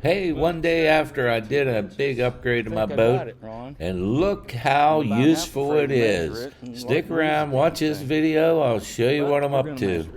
Hey, one day after I did a big upgrade to my boat, and look how useful it is. Stick around, watch this video, I'll show you what I'm up to.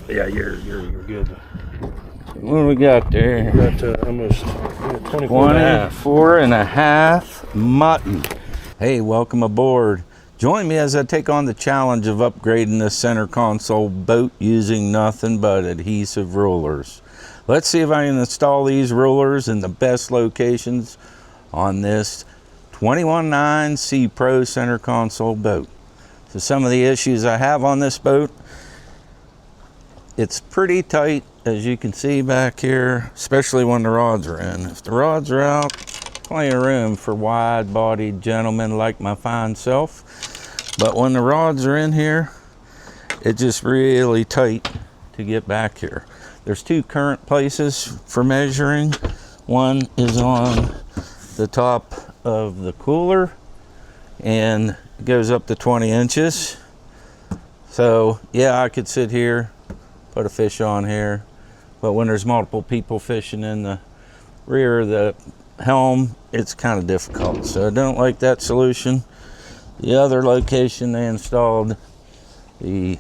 Yeah, you're good. What do we got there? We got almost 24 and a half. 24 and a half mutton. Hey, welcome aboard. Join me as I take on the challenge of upgrading this center console boat using nothing but adhesive rulers. Let's see if I can install these rulers in the best locations on this 21.9 Sea Pro center console boat. So some of the issues I have on this boat: it's pretty tight, as you can see back here, especially when the rods are in. If the rods are out, plenty of room for wide-bodied gentlemen like my fine self. But when the rods are in here, it's just really tight to get back here. There's two current places for measuring. One is on the top of the cooler and it goes up to 20 inches. So yeah, I could sit here, put a fish on here, but when there's multiple people fishing in the rear of the helm, it's kind of difficult. So I don't like that solution. The other location they installed the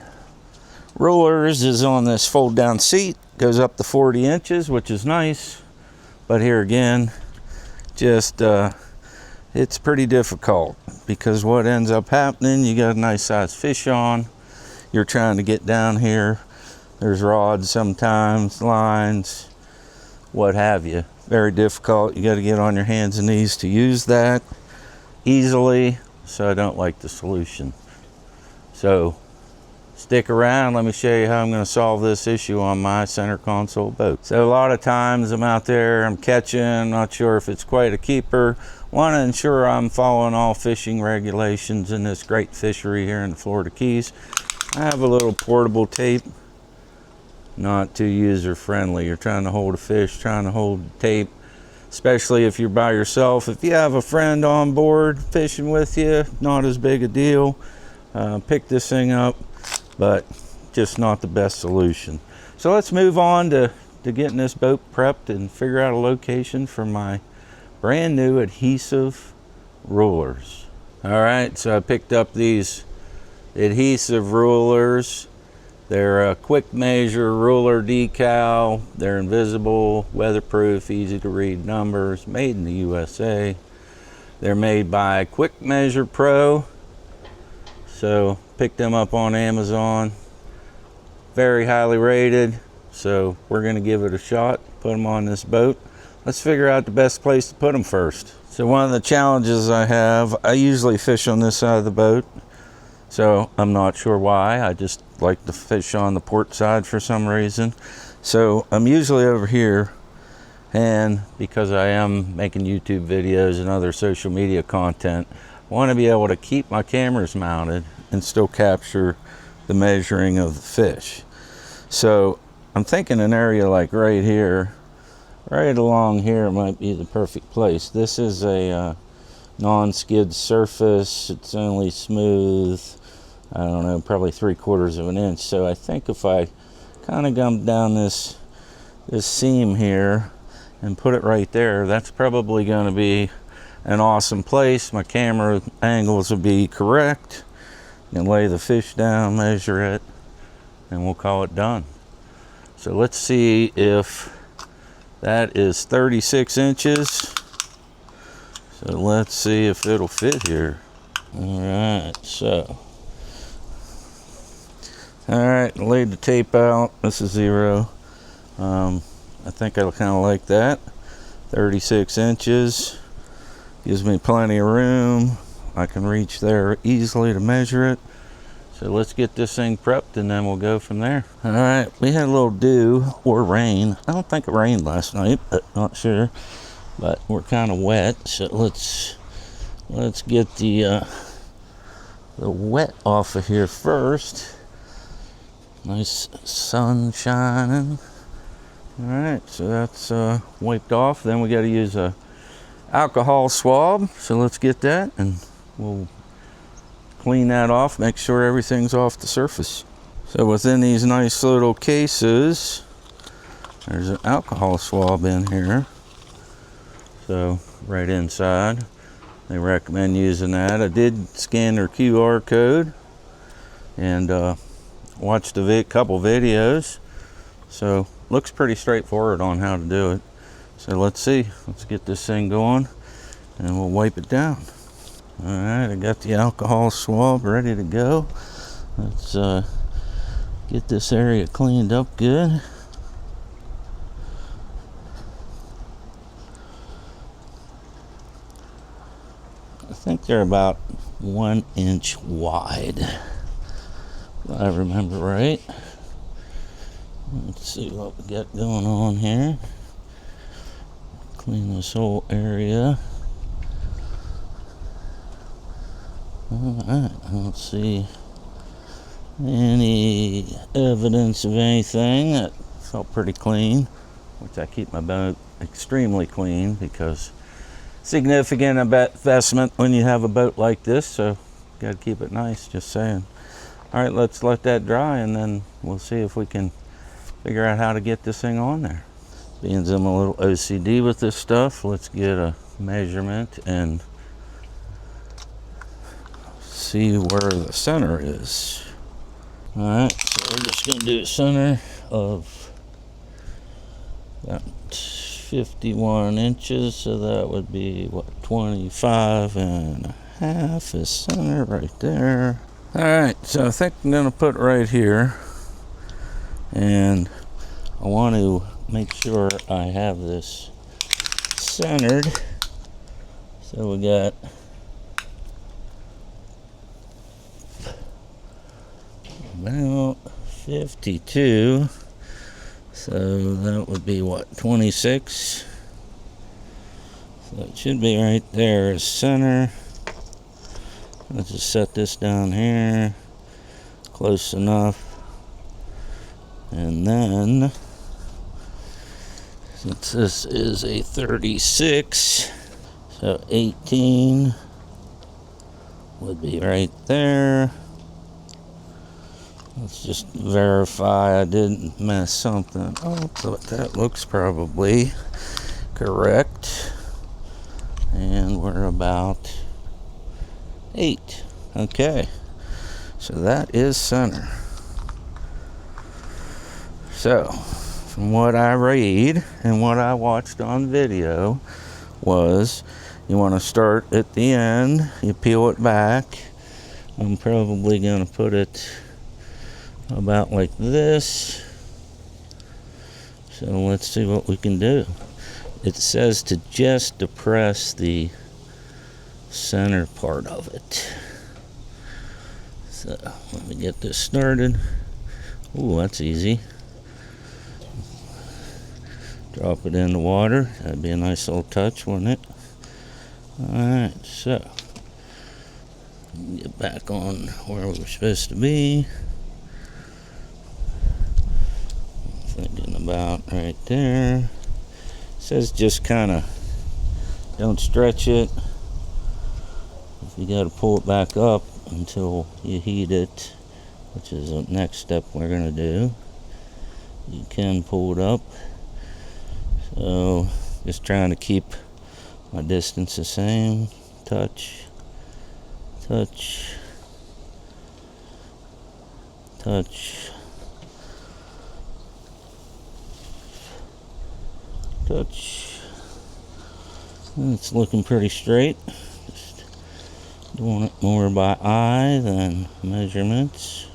rulers is on this fold down seat, goes up to 40 inches, which is nice, but here again, just it's pretty difficult, because what ends up happening, you got a nice sized fish on, you're trying to get down here, there's rods sometimes, lines, what have you. Very difficult. You got to get on your hands and knees to use that easily. So I don't like the solution. So stick around, let me show you how I'm going to solve this issue on my center console boat. So a lot of times I'm out there, I'm catching, not sure if it's quite a keeper, want to ensure I'm following all fishing regulations in this great fishery here in the Florida Keys. I have a little portable tape, not too user friendly. You're trying to hold a fish, trying to hold tape, especially if you're by yourself. If you have a friend on board fishing with you, not as big a deal. Pick this thing up, but just not the best solution. So let's move on to getting this boat prepped and figure out a location for my brand new adhesive rulers. All right, so I picked up these adhesive rulers. They're a quick measure ruler decal. They're invisible, weatherproof, easy to read numbers, made in the USA. They're made by Quick Measure Pro. So picked them up on Amazon. Very highly rated. So we're gonna give it a shot, put them on this boat. Let's figure out the best place to put them first. So one of the challenges I have, I usually fish on this side of the boat. So I'm not sure why, I just like to fish on the port side for some reason. So I'm usually over here, and because I am making YouTube videos and other social media content, I want to be able to keep my cameras mounted and still capture the measuring of the fish. So I'm thinking an area like right here, right along here might be the perfect place. This is a non-skid surface. It's only smooth, I don't know, probably 3/4 of an inch. So I think if I kind of come down this seam here and put it right there, that's probably going to be an awesome place. My camera angles will be correct. You can lay the fish down, measure it, and we'll call it done. So let's see if that is 36 inches. So let's see if it'll fit here. All right, so. All right, laid the tape out. This is 0. I think I kind of like that. 36 inches. Gives me plenty of room. I can reach there easily to measure it. So let's get this thing prepped and then we'll go from there. All right, we had a little dew or rain. I don't think it rained last night, but not sure. But we're kind of wet, so let's get the wet off of here first. Nice sun shining. All right, so that's wiped off. Then we got to use a alcohol swab. So let's get that and we'll clean that off, make sure everything's off the surface. So within these nice little cases, there's an alcohol swab in here. So right inside, they recommend using that. I did scan their QR code and watched a couple videos. So looks pretty straightforward on how to do it. So let's see. Let's get this thing going and we'll wipe it down. All right, I got the alcohol swab ready to go. Let's get this area cleaned up good. I think they're about 1 inch wide, if I remember right. Let's see what we got going on here. Clean this whole area. Alright, I don't see any evidence of anything. That felt pretty clean, which I keep my boat extremely clean because significant investment when you have a boat like this, so got to keep it nice, just saying. Alright, let's let that dry and then we'll see if we can figure out how to get this thing on there. Being I'm a little OCD with this stuff, let's get a measurement and see where the center is. Alright, so we're just going to do a center of about 51 inches, so that would be what, 25 and a half is center right there. Alright, so I think I'm going to put right here, and I want to make sure I have this centered. So we got about 52, so that would be what, 26? So it should be right there as center. Let's just set this down here, close enough, and then since this is a 36, so 18 would be right there. Let's just verify I didn't mess something up, but that looks probably correct. And we're about 8. Okay, so that is center. So from what I read and what I watched on video was you want to start at the end, you peel it back. I'm probably going to put it about like this. So let's see what we can do. It says to just depress the center part of it. So let me get this started. Ooh, that's easy. Drop it in the water. That'd be a nice little touch, wouldn't it? Alright, so get back on where we were supposed to be. Thinking about right there. It says just kind of don't stretch it. If you got to pull it back up until you heat it, which is the next step we're going to do, you can pull it up. So just trying to keep my distance the same. Touch, touch, touch, touch. It's looking pretty straight. Just doing it more by eye than measurements.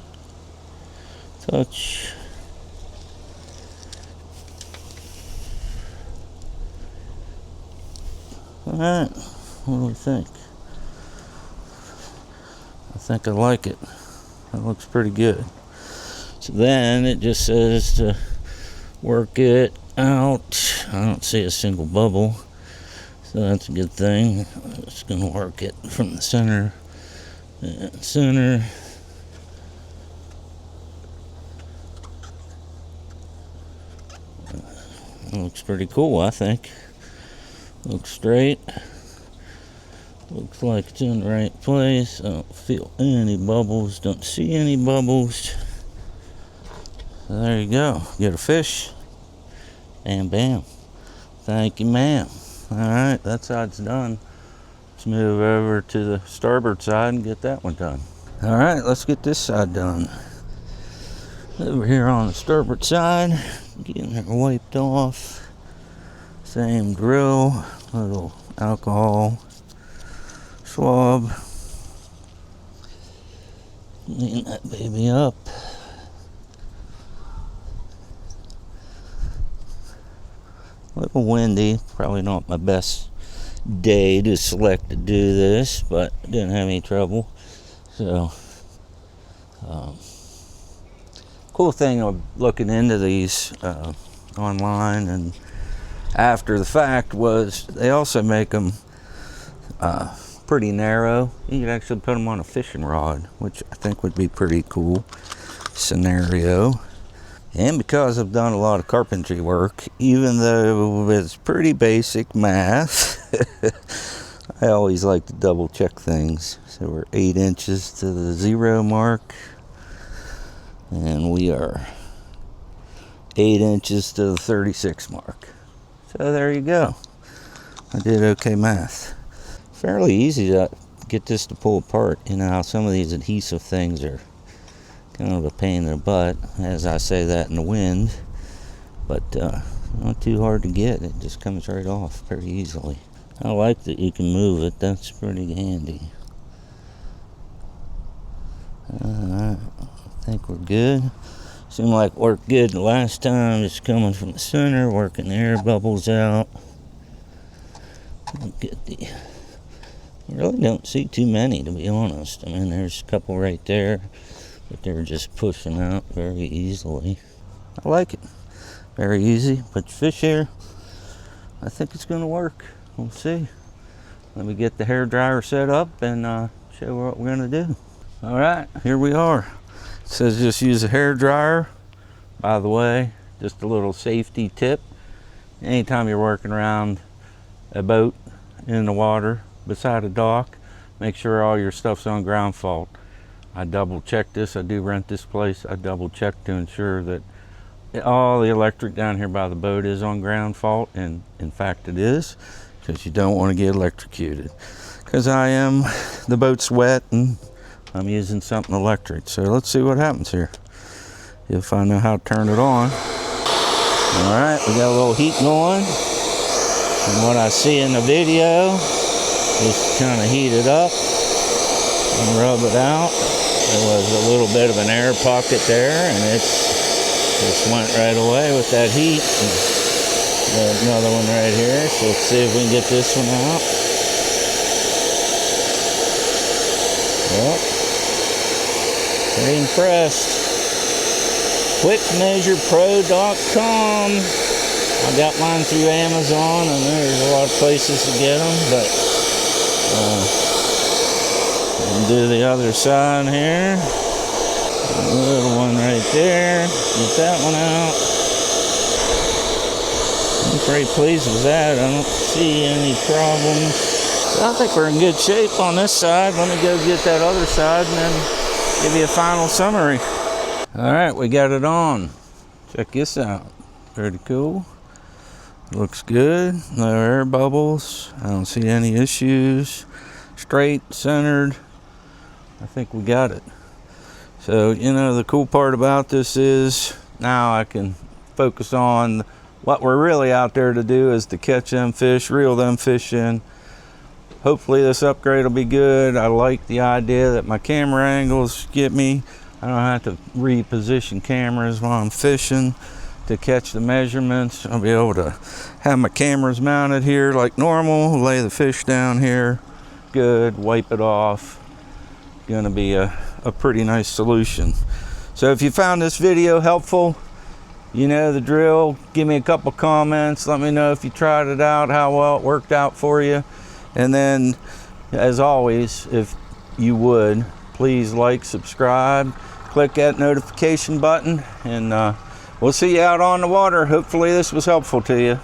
Touch. Alright, what do we think? I think I like it. That looks pretty good. So then it just says to work it out. I don't see a single bubble, so that's a good thing. I'm just going to work it from the center and center. It looks pretty cool, I think. Looks straight. Looks like it's in the right place. I don't feel any bubbles. Don't see any bubbles. So there you go. Get a fish. Bam, bam. Thank you, ma'am. All right, that side's done. Let's move over to the starboard side and get that one done. All right, let's get this side done. Over here on the starboard side, getting her wiped off. Same drill, little alcohol swab. Clean that baby up. A little windy, probably not my best day to select to do this, but didn't have any trouble. So, cool thing of looking into these online and after the fact was they also make them pretty narrow. You could actually put them on a fishing rod, which I think would be pretty cool scenario. And because I've done a lot of carpentry work, even though it's pretty basic math, I always like to double check things. So we're 8 inches to the 0 mark, and we are 8 inches to the 36 mark. So there you go. I did okay math. Fairly easy to get this to pull apart. You know how some of these adhesive things are kind of a pain in the butt, as I say that in the wind, but not too hard to get. It just comes right off very easily. I like that you can move it. That's pretty handy. I think we're good. Seemed like worked good the last time. Just coming from the center, working the air bubbles out. Get the. I really don't see too many, to be honest. I mean, there's a couple right there, but they're just pushing out very easily. I like it. Very easy. Put your fish here. I think it's going to work. We'll see. Let me get the hair dryer set up and show what we're going to do. All right, here we are. It says just use a hair dryer. By the way, just a little safety tip. Anytime you're working around a boat in the water beside a dock, make sure all your stuff's on ground fault. I double check this. I do rent this place. I double check to ensure that all the electric down here by the boat is on ground fault, and in fact it is, because you don't want to get electrocuted. Because the boat's wet and I'm using something electric. So let's see what happens here, if I know how to turn it on. All right, we got a little heat going, and what I see in the video is kind of heat it up and rub it out. There was a little bit of an air pocket there, and it just went right away with that heat. And there's another one right here, so let's see if we can get this one out. Well, pretty impressed. QuickMeasurePro.com. I got mine through Amazon, and there's a lot of places to get them, but and do the other side here. A little one right there. Get that one out. I'm pretty pleased with that. I don't see any problems. I think we're in good shape on this side. Let me go get that other side and then give you a final summary. All right, we got it on. Check this out. Pretty cool. Looks good. No air bubbles. I don't see any issues. Straight, centered. I think we got it. So, you know, the cool part about this is now I can focus on what we're really out there to do, is to catch them fish, reel them fish in. Hopefully this upgrade will be good. I like the idea that my camera angles get me. I don't have to reposition cameras while I'm fishing to catch the measurements. I'll be able to have my cameras mounted here like normal, lay the fish down here, good, wipe it off. Gonna be a pretty nice solution. So if you found this video helpful, you know the drill. Give me a couple comments. Let me know if you tried it out, how well it worked out for you. And then, as always, if you would, please like, subscribe, click that notification button, and we'll see you out on the water. Hopefully this was helpful to you.